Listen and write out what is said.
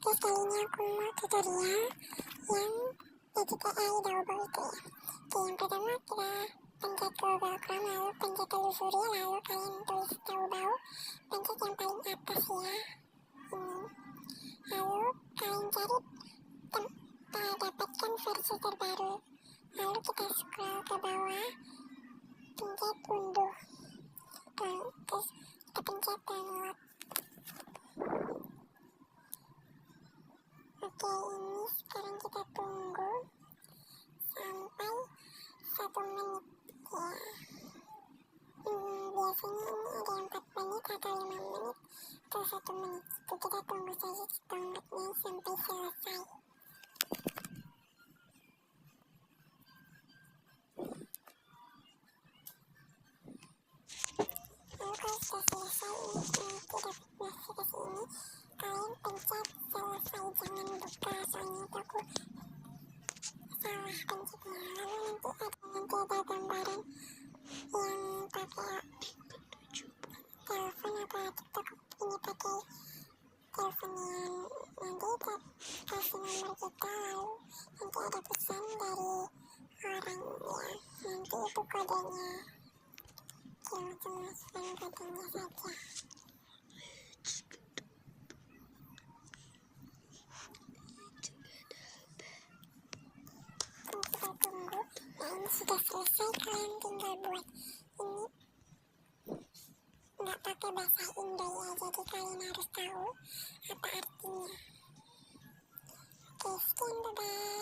Oke, kali ini aku mau tutorial yang EGTI double itu ya. Oke, yang pertama kita pencet Google Chrome, lalu pencet telusuri, lalu kalian tulis Taobao, pencet yang paling atas ya, ini. Lalu kalian cari dapatkan versi terbaru, lalu kita scroll ke bawah, pencet unduh, terus kita pencet download. Oke, ini sekarang kita tunggu sampai 1 menit ya. Biasanya ini ada yang 4 menit atau 5 menit atau 1 menit. Itu kita tunggu saja downloadnya sampai selesai. Lalu kalau sudah selesai, ini tidak masih ke sini, kalian pencet selesai, jangan buka, soalnya aku salah pencetnya. Lalu nanti ada gambaran yang pakai telepon atau TikTok, ini pakai telepon yang nanti kasih nomor kita, lalu nanti ada pesan dari orang ya, nanti itu kodenya, cuma masukkan kodenya saja. Kita tunggu. Nah, ini sudah selesai, kalian tinggal buat ini nggak pakai bahasa Indo ya, jadi kalian harus tahu apa artinya. Oke, sekian, bye-bye.